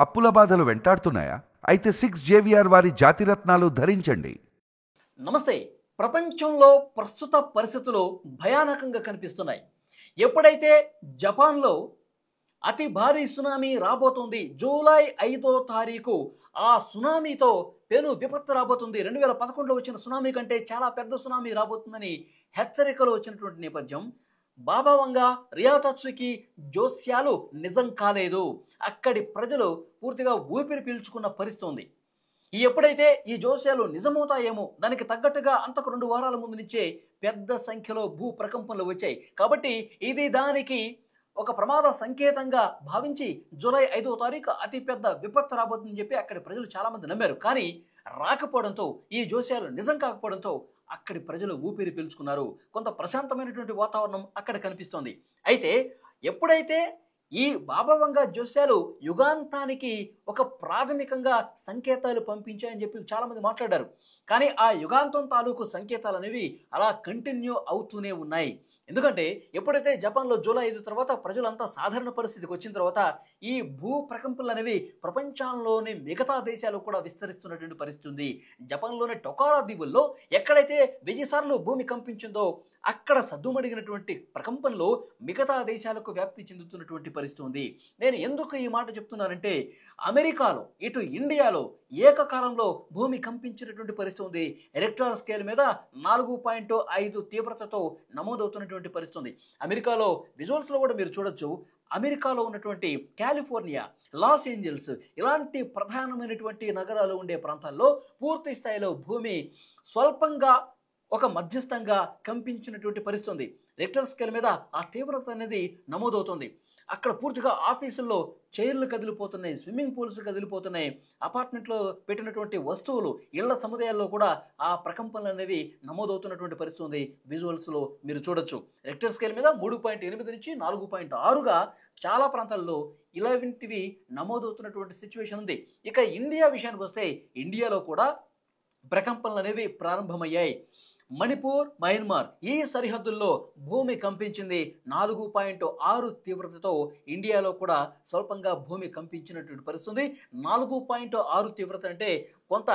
అప్పుల బాధలు వెంటాడుతున్నాయా? అయితే 6 JVR వారి జాతిరత్నాలు ధరించండి. నమస్తే. ప్రపంచంలో ప్రస్తుత పరిస్థితులు భయానకంగా కనిపిస్తున్నాయి. ఎప్పుడైతే జపాన్లో అతి భారీ సునామీ రాబోతుంది, జూలై 5వ తారీఖు ఆ సునామీతో పెను విపత్తు రాబోతుంది, 2011లో వచ్చిన సునామీ కంటే చాలా పెద్ద సునామీ రాబోతుందని హెచ్చరికలు వచ్చినటువంటి నేపథ్యం, బాబా వంగా, రియాతత్సుకి జోస్యాలు నిజం కాలేదు. అక్కడి ప్రజలు పూర్తిగా ఊపిరి పీల్చుకున్న పరిస్థితి ఉంది. ఎప్పుడైతే ఈ జోస్యాలు నిజమవుతాయేమో దానికి తగ్గట్టుగా అంతకు 2 వారాల ముందు నుంచే పెద్ద సంఖ్యలో భూ ప్రకంపనలు వచ్చాయి. కాబట్టి ఇది దానికి ఒక ప్రమాద సంకేతంగా భావించి జూలై 5వ తారీఖు అతిపెద్ద విపత్తు రాబోతుందని చెప్పి అక్కడి ప్రజలు చాలా మంది నమ్మారు. కానీ రాకపోవడంతో, ఈ జోస్యాలు నిజం కాకపోవడంతో అక్కడి ప్రజలు ఊపిరి పీల్చుకున్నారు. కొంత ప్రశాంతమైనటువంటి వాతావరణం అక్కడ కనిపిస్తోంది. అయితే ఎప్పుడైతే ఈ బాబా వంగా జోస్యాలు యుగాంతానికి ఒక ప్రాథమికంగా సంకేతాలు పంపించాయని చెప్పి చాలా మంది మాట్లాడారు. కానీ ఆ యుగాంతం తాలూకు సంకేతాలు అనేవి అలా కంటిన్యూ అవుతూనే ఉన్నాయి. ఎందుకంటే ఎప్పుడైతే జపాన్లో జూలై 5 తర్వాత ప్రజలంతా సాధారణ పరిస్థితికి వచ్చిన తర్వాత ఈ భూ ప్రకంపనలు అనేవి ప్రపంచంలోని మిగతా దేశాలు కూడా విస్తరిస్తున్నటువంటి పరిస్థితి ఉంది. జపాన్లోని టొకారా దీవుల్లో ఎక్కడైతే 1000 సార్లు భూమి కంపించిందో అక్కడ సద్దుమడిగినటువంటి ప్రకంపనలు మిగతా దేశాలకు వ్యాప్తి చెందుతున్నటువంటి పరిస్థితి ఉంది. నేను ఎందుకు ఈ మాట చెప్తున్నానంటే, అమెరికాలో ఇటు ఇండియాలో ఏకకాలంలో భూమి కంపించినటువంటి పరిస్థితి ఉంది. రిక్టర్ స్కేల్ మీద 4.5 తీవ్రతతో నమోదవుతున్నటువంటి పరిస్థితి ఉంది. అమెరికాలో విజువల్స్లో కూడా మీరు చూడొచ్చు. అమెరికాలో ఉన్నటువంటి కాలిఫోర్నియా, లాస్ ఏంజల్స్ ఇలాంటి ప్రధానమైనటువంటి నగరాలు ఉండే ప్రాంతాల్లో పూర్తి స్థాయిలో భూమి స్వల్పంగా ఒక మధ్యస్థంగా కంపించినటువంటి పరిస్థితి ఉంది. రిక్టర్ స్కేల్ మీద ఆ తీవ్రత అనేది నమోదవుతుంది. అక్కడ పూర్తిగా ఆఫీసుల్లో చైర్లు కదిలిపోతున్నాయి, స్విమ్మింగ్ పూల్స్ కదిలిపోతున్నాయి, అపార్ట్మెంట్లో పెట్టినటువంటి వస్తువులు, ఇళ్ల సముదాయాల్లో కూడా ఆ ప్రకంపనలు అనేవి నమోదవుతున్నటువంటి పరిస్థితి ఉంది. విజువల్స్లో మీరు చూడొచ్చు. రిక్టర్ స్కేల్ మీద 3.8 నుంచి 4.6గా చాలా ప్రాంతాల్లో ఇలాంటివి నమోదవుతున్నటువంటి సిచ్యువేషన్ ఉంది. ఇక ఇండియా విషయానికి వస్తే ఇండియాలో కూడా ప్రకంపనలు అనేవి ప్రారంభమయ్యాయి. మణిపూర్, మయన్మార్ ఈ సరిహద్దుల్లో భూమి కంపించింది. 4.6 తీవ్రతతో ఇండియాలో కూడా స్వల్పంగా భూమి కంపించినటువంటి పరిస్థితి. 4.6 తీవ్రత అంటే కొంత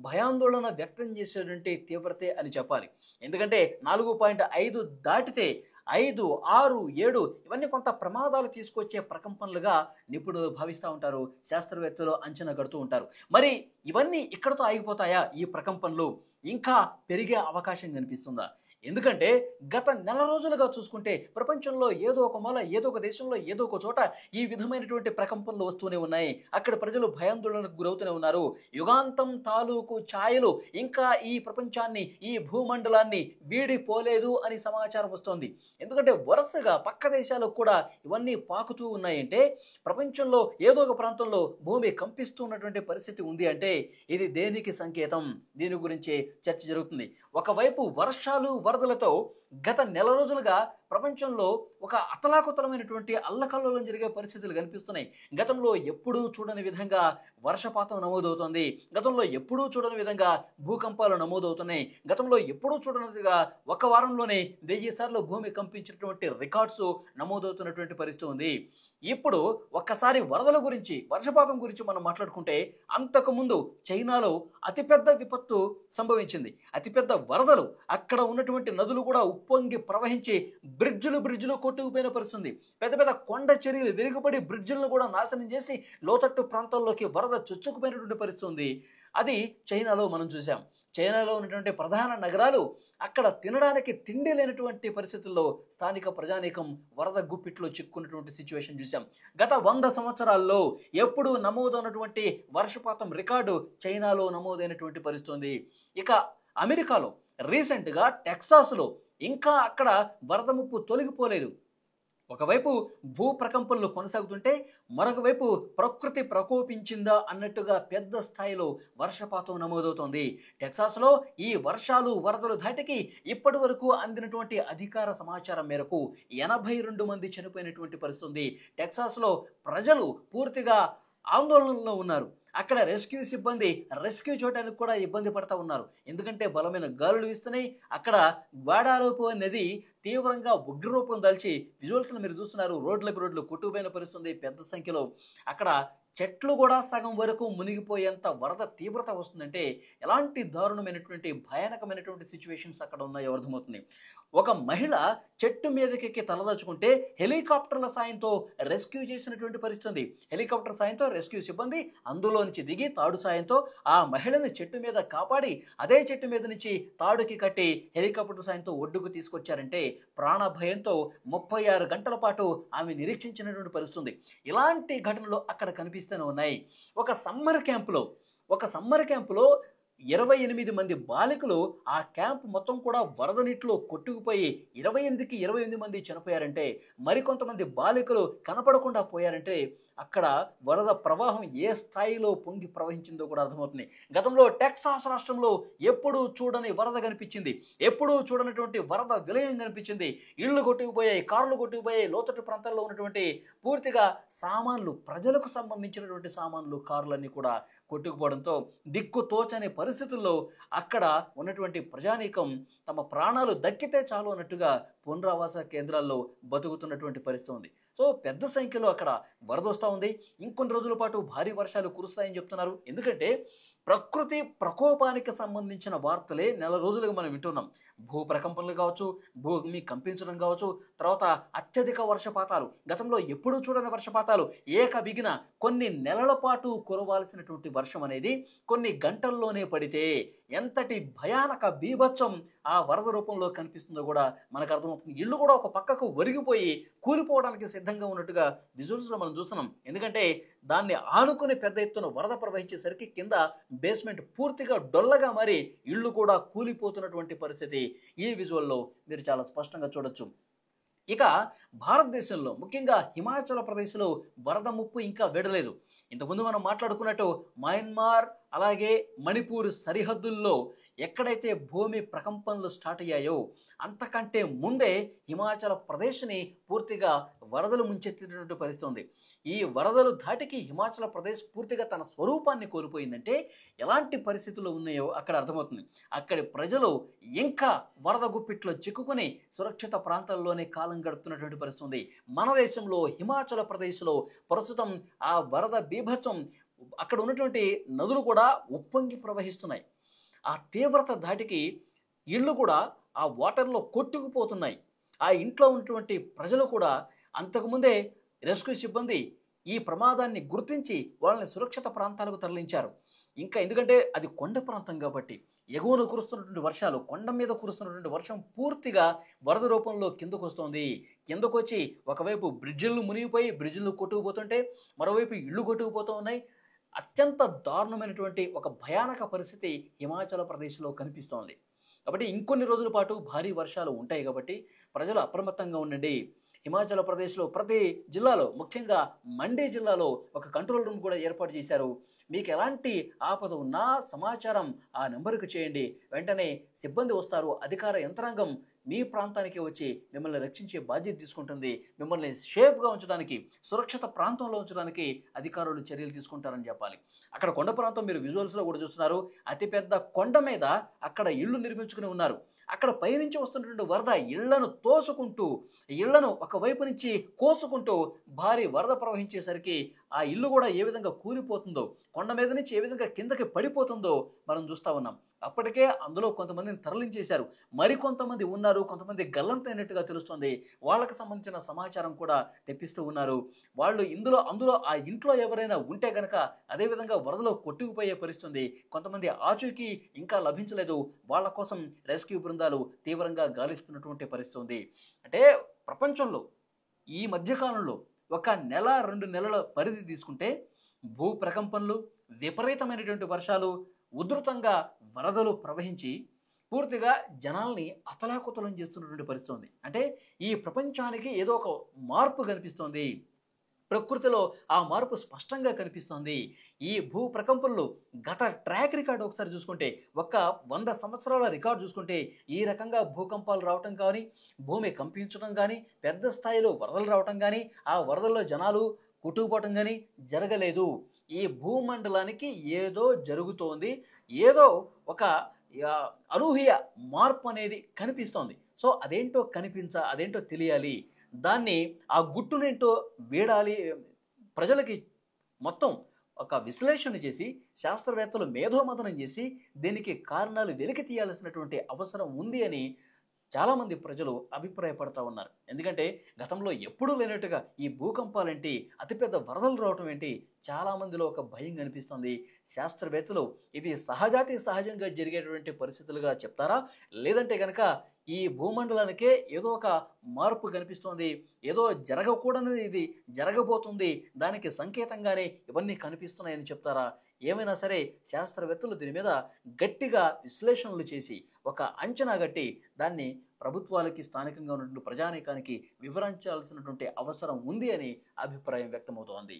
భయాందోళన వ్యక్తం చేసేటువంటి తీవ్రతే అని చెప్పాలి. ఎందుకంటే 4.5 దాటితే 5, 6, 7 ఇవన్నీ కొంత ప్రమాదాలు తీసుకొచ్చే ప్రకంపనలుగా నిపుణులు భావిస్తూ ఉంటారు, శాస్త్రవేత్తలు అంచనా కడుతూ ఉంటారు. మరి ఇవన్నీ ఇక్కడతో ఆగిపోతాయా? ఈ ప్రకంపనలు ఇంకా పెరిగే అవకాశం కనిపిస్తుందా? ఎందుకంటే గత నెల రోజులుగా చూసుకుంటే ప్రపంచంలో ఏదో ఒక మూల, ఏదో ఒక దేశంలో, ఏదో ఒక చోట ఈ విధమైనటువంటి ప్రకంపనలు వస్తూనే ఉన్నాయి. అక్కడ ప్రజలు భయాందోళనకు గురవుతూనే ఉన్నారు. యుగాంతం తాలూకు ఛాయలు ఇంకా ఈ ప్రపంచాన్ని, ఈ భూమండలాన్ని వీడిపోలేదు అని సమాచారం వస్తోంది. ఎందుకంటే వరుసగా పక్క దేశాలకు కూడా ఇవన్నీ పాకుతూ ఉన్నాయంటే ప్రపంచంలో ఏదో ఒక ప్రాంతంలో భూమి కంపిస్తున్నటువంటి పరిస్థితి ఉంది అంటే ఇది దేనికి సంకేతం? దీని గురించి చర్చ జరుగుతుంది. ఒకవైపు వర్షాలు, వరదలతో గత నెల రోజులుగా ప్రపంచంలో ఒక అతలాకుతలమైనటువంటి అల్లకల్లోలం జరిగే పరిస్థితులు కనిపిస్తున్నాయి. గతంలో ఎప్పుడూ చూడని విధంగా వర్షపాతం నమోదవుతుంది. గతంలో ఎప్పుడూ చూడని విధంగా భూకంపాలు నమోదవుతున్నాయి. గతంలో ఎప్పుడూ చూడనిదిగా ఒక వారంలోనే 1000 సార్లు భూమి కంపించినటువంటి రికార్డ్స్ నమోదవుతున్నటువంటి పరిస్థితి ఉంది. ఇప్పుడు ఒక్కసారి వరదల గురించి, వర్షపాతం గురించి మనం మాట్లాడుకుంటే అంతకుముందు చైనాలో అతిపెద్ద విపత్తు సంభవించింది. అతిపెద్ద వరదలు, అక్కడ ఉన్నటువంటి నదులు కూడా ఉప్పొంగి ప్రవహించి బ్రిడ్జులు కొట్టుకుపోయిన పరిస్థితుంది. పెద్ద పెద్ద కొండ చర్యలు విరిగిపడి బ్రిడ్జులను కూడా నాశనం చేసి లోతట్టు ప్రాంతాల్లోకి వరద చొచ్చుకుపోయినటువంటి పరిస్థితి ఉంది. అది చైనాలో మనం చూసాం. చైనాలో ఉన్నటువంటి ప్రధాన నగరాలు అక్కడ తినడానికి తిండి లేనటువంటి పరిస్థితుల్లో స్థానిక ప్రజానీకం వరద గుప్పిట్లో చిక్కున్నటువంటి సిచ్యువేషన్ చూసాం. గత 100 సంవత్సరాల్లో ఎప్పుడు నమోదైనటువంటి వర్షపాతం రికార్డు చైనాలో నమోదైనటువంటి పరిస్థితి. ఇక అమెరికాలో రీసెంట్గా టెక్సాస్లో ఇంకా అక్కడ వరద ముప్పు తొలగిపోలేదు. ఒకవైపు భూ ప్రకంపనలు కొనసాగుతుంటే మరొక వైపు ప్రకృతి ప్రకోపించిందా అన్నట్టుగా పెద్ద స్థాయిలో వర్షపాతం నమోదవుతోంది. టెక్సాస్లో ఈ వర్షాలు, వరదలు ధాటికి ఇప్పటి వరకు అందినటువంటి అధికార సమాచారం మేరకు 82 మంది చనిపోయినటువంటి పరిస్థితి. టెక్సాస్లో ప్రజలు పూర్తిగా ఆందోళనలో ఉన్నారు. అక్కడ రెస్క్యూ సిబ్బంది రెస్క్యూ చేయడానికి కూడా ఇబ్బంది పడతా ఉన్నారు. ఎందుకంటే బలమైన గాలులు వీస్తున్నాయి. అక్కడ గ్వాడాలోపో నది తీవ్రంగా ఉగ్రరూపం దాల్చి విజువల్స్లో మీరు చూస్తున్నారు. రోడ్లు కొట్టుకుపోయిన పరిస్థితి ఉంది. పెద్ద సంఖ్యలో అక్కడ చెట్లు కూడా సగం వరకు మునిగిపోయేంత వరద తీవ్రత వస్తుందంటే ఎలాంటి దారుణమైనటువంటి భయానకమైనటువంటి సిచ్యువేషన్స్ అక్కడ ఉన్నాయో అర్థమవుతుంది. ఒక మహిళ చెట్టు మీదకెక్కి తలదాచుకుంటే హెలికాప్టర్ల సాయంతో రెస్క్యూ చేసినటువంటి పరిస్థితి ఉంది. హెలికాప్టర్ సాయంతో రెస్క్యూ సిబ్బంది అందులో నుంచి దిగి తాడు సాయంతో ఆ మహిళని చెట్టు మీద కాపాడి అదే చెట్టు మీద నుంచి తాడుకి కట్టి హెలికాప్టర్ సాయంతో ఒడ్డుకు తీసుకొచ్చారంటే ప్రాణ భయంతో 36 గంటల పాటు ఆమె నిరీక్షించినటువంటి పరిస్థితి ఉంది. ఇలాంటి ఘటనలు అక్కడ కనిపిస్తూనే ఉన్నాయి. ఒక సమ్మర్ క్యాంపులో 28 మంది బాలికలు ఆ క్యాంప్ మొత్తం కూడా వరద నీటిలో కొట్టుకుపోయి 28కి 28 మంది చనిపోయారంటే, మరికొంతమంది బాలికలు కనపడకుండా పోయారంటే అక్కడ వరద ప్రవాహం ఏ స్థాయిలో పొంగి ప్రవహించిందో కూడా అర్థమవుతుంది. గతంలో టెక్సాస్ రాష్ట్రంలో ఎప్పుడూ చూడని వరద కనిపించింది. ఎప్పుడూ చూడనటువంటి వరద విలయం కనిపించింది. ఇళ్ళు కొట్టుకుపోయాయి, కార్లు కొట్టుకుపోయాయి. లోతట్టు ప్రాంతాల్లో ఉన్నటువంటి పూర్తిగా సామాన్లు, ప్రజలకు సంబంధించినటువంటి సామాన్లు, కార్లన్నీ కూడా కొట్టుకుపోవడంతో దిక్కు తోచని పరిస్థితుల్లో అక్కడ ఉన్నటువంటి ప్రజానీకం తమ ప్రాణాలు దక్కితే చాలు అన్నట్టుగా పునరావాస కేంద్రాల్లో బతుకుతున్నటువంటి పరిస్థితి ఉంది. సో పెద్ద సంఖ్యలో అక్కడ వరద వస్తూ ఉంది. ఇంకొన్ని రోజుల పాటు భారీ వర్షాలు కురుస్తాయని చెప్తున్నారు. ఎందుకంటే ప్రకృతి ప్రకోపానికి సంబంధించిన వార్తలే నెల రోజులుగా మనం వింటున్నాం. భూ ప్రకంపనలు కావచ్చు, భూమి కంపించడం కావచ్చు, తర్వాత అత్యధిక వర్షపాతాలు, గతంలో ఎప్పుడూ చూడని వర్షపాతాలు, ఏకబిగిన కొన్ని నెలల పాటు కురవాల్సినటువంటి వర్షం అనేది కొన్ని గంటల్లోనే పడితే ఎంతటి భయానక బీభత్సం ఆ వరద రూపంలో కనిపిస్తుందో కూడా మనకు అర్థమవుతుంది. ఇళ్ళు కూడా ఒక పక్కకు ఒరిగిపోయి కూలిపోవడానికి సిద్ధంగా ఉన్నట్టుగా విజువల్స్లో మనం చూస్తున్నాం. ఎందుకంటే దాన్ని ఆనుకుని పెద్ద ఎత్తున వరద ప్రవహించేసరికి కింద బేస్మెంట్ పూర్తిగా డొల్లగా మారి ఇళ్ళు కూడా కూలిపోతున్నటువంటి పరిస్థితి ఈ విజువల్లో మీరు చాలా స్పష్టంగా చూడొచ్చు. ఇక భారతదేశంలో ముఖ్యంగా హిమాచల్ ప్రదేశ్లో వరద ముప్పు ఇంకా వీడలేదు. ఇంతకుముందు మనం మాట్లాడుకున్నట్టు మయన్మార్ అలాగే మణిపూర్ సరిహద్దుల్లో ఎక్కడైతే భూమి ప్రకంపనలు స్టార్ట్ అయ్యాయో అంతకంటే ముందే హిమాచల్ ప్రదేశ్ని పూర్తిగా వరదలు ముంచెత్తినటువంటి పరిస్థితి ఉంది. ఈ వరదలు ధాటికి హిమాచల్ ప్రదేశ్ పూర్తిగా తన స్వరూపాన్ని కోల్పోయిందంటే ఎలాంటి పరిస్థితులు ఉన్నాయో అక్కడ అర్థమవుతుంది. అక్కడి ప్రజలు ఇంకా వరద గుప్పిట్లో చిక్కుకుని సురక్షిత ప్రాంతాల్లోనే కాలం గడుపుతున్నటువంటి పరిస్థితి ఉంది. మన దేశంలో హిమాచల్ ప్రదేశ్లో ప్రస్తుతం ఆ వరద బీభత్సం, అక్కడ ఉన్నటువంటి నదులు కూడా ఉప్పొంగి ప్రవహిస్తున్నాయి. ఆ తీవ్రత ధాటికి ఇళ్ళు కూడా ఆ వాటర్లో కొట్టుకుపోతున్నాయి. ఆ ఇంట్లో ఉన్నటువంటి ప్రజలు కూడా అంతకుముందే రెస్క్యూ సిబ్బంది ఈ ప్రమాదాన్ని గుర్తించి వాళ్ళని సురక్షిత ప్రాంతాలకు తరలించారు. ఇంకా ఎందుకంటే అది కొండ ప్రాంతం కాబట్టి ఎగువన కురుస్తున్నటువంటి వర్షాలు, కొండ మీద కురుస్తున్నటువంటి వర్షం పూర్తిగా వరద రూపంలో కిందకు వస్తుంది. కిందకు వచ్చి ఒకవైపు బ్రిడ్జిలు మునిగిపోయి బ్రిడ్జిలు కొట్టుకుపోతుంటే మరోవైపు ఇళ్ళు కొట్టుకుపోతూ ఉన్నాయి. అత్యంత దారుణమైనటువంటి ఒక భయానక పరిస్థితి హిమాచల్ ప్రదేశ్లో కనిపిస్తోంది. కాబట్టి ఇంకొన్ని రోజుల పాటు భారీ వర్షాలు ఉంటాయి కాబట్టి ప్రజలు అప్రమత్తంగా ఉండండి. హిమాచల్ ప్రదేశ్లో ప్రతి జిల్లాలో, ముఖ్యంగా మండి జిల్లాలో ఒక కంట్రోల్ రూమ్ కూడా ఏర్పాటు చేశారు. మీకు ఎలాంటి ఆపద ఉన్నా సమాచారం ఆ నెంబర్కి చేయండి. వెంటనే సిబ్బంది వస్తారు. అధికార యంత్రాంగం మీ ప్రాంతానికి వచ్చి మిమ్మల్ని రక్షించే బాధ్యత తీసుకుంటుంది. మిమ్మల్ని సేఫ్గా ఉంచడానికి, సురక్షిత ప్రాంతంలో ఉంచడానికి అధికారులు చర్యలు తీసుకుంటారని చెప్పాలి. అక్కడ కొండ ప్రాంతం మీరు విజువల్స్లో కూడా చూస్తున్నారు. అతిపెద్ద కొండ మీద అక్కడ ఇళ్ళు నిర్మించుకుని ఉన్నారు. అక్కడ పైనుంచి వస్తున్నటువంటి వరద ఇళ్లను తోసుకుంటూ, ఇళ్లను ఒకవైపు నుంచి కోసుకుంటూ భారీ వరద ప్రవహించేసరికి ఆ ఇల్లు కూడా ఏ విధంగా కూలిపోతుందో, కొండ మీద నుంచి ఏ విధంగా కిందకి పడిపోతుందో మనం చూస్తూ ఉన్నాం. అప్పటికే అందులో కొంతమందిని తరలించేశారు. మరికొంతమంది ఉన్నారు, కొంతమంది గల్లంతైనట్టుగా తెలుస్తుంది. వాళ్ళకి సంబంధించిన సమాచారం కూడా తెప్పిస్తూ ఉన్నారు. వాళ్ళు అందులో ఆ ఇంట్లో ఎవరైనా ఉంటే గనక అదేవిధంగా వరదలో కొట్టుకుపోయే పరిస్థితుంది. కొంతమంది ఆచూకీ ఇంకా లభించలేదు. వాళ్ళ కోసం రెస్క్యూ బృందాలు తీవ్రంగా గాలిస్తున్నటువంటి పరిస్థితి ఉంది. అంటే ప్రపంచంలో ఈ మధ్యకాలంలో ఒక నెల 2 నెలల పరిధి తీసుకుంటే భూ ప్రకంపనలు, విపరీతమైనటువంటి వర్షాలు, ఉధృతంగా వరదలు ప్రవహించి పూర్తిగా జనాల్ని అతలాకుతలం చేస్తున్నటువంటి పరిస్థితి ఉంది. అంటే ఈ ప్రపంచానికి ఏదో ఒక మార్పు కనిపిస్తోంది. ప్రకృతిలో ఆ మార్పు స్పష్టంగా కనిపిస్తోంది. ఈ భూ ప్రకంపనలు గత ట్రాక్ రికార్డు ఒకసారి చూసుకుంటే, ఒక 100 సంవత్సరాల రికార్డు చూసుకుంటే ఈ రకంగా భూకంపాలు రావటం కానీ, భూమి కంపించడం కానీ, పెద్ద స్థాయిలో వరదలు రావటం కానీ, ఆ వరదల్లో జనాలు కొట్టుకుపోవటం కానీ జరగలేదు. ఈ భూమండలానికి ఏదో జరుగుతోంది. ఏదో ఒక అనూహ్య మార్పు అనేది కనిపిస్తోంది. సో అదేంటో తెలియాలి. దాన్ని ఆ గుట్టునేంటో వీడాలి. ప్రజలకి మొత్తం ఒక విశ్లేషణ చేసి శాస్త్రవేత్తలు మేధోమథనం చేసి దీనికి కారణాలు వెలికి తీయాల్సినటువంటి అవసరం ఉంది అని చాలామంది ప్రజలు అభిప్రాయపడతా ఉన్నారు. ఎందుకంటే గతంలో ఎప్పుడూ లేనట్టుగా ఈ భూకంపాలేంటి, అతిపెద్ద వరదలు రావటం ఏంటి, చాలామందిలో ఒక భయం కనిపిస్తుంది. శాస్త్రవేత్తలు ఇది సహజంగా జరిగేటువంటి పరిస్థితులుగా చెప్తారా, లేదంటే కనుక ఈ భూమండలానికే ఏదో ఒక మార్పు కనిపిస్తోంది, ఏదో జరగకూడనిది ఇది జరగబోతుంది, దానికి సంకేతంగానే ఇవన్నీ కనిపిస్తున్నాయని చెప్తారా? ఏమైనా సరే శాస్త్రవేత్తలు దీని మీద గట్టిగా విశ్లేషణలు చేసి ఒక అంచనా గట్టి దాన్ని ప్రభుత్వాలకి, స్థానికంగా ఉన్నటువంటి ప్రజానీకానికి వివరించాల్సినటువంటి అవసరం ఉంది అని అభిప్రాయం వ్యక్తమవుతోంది.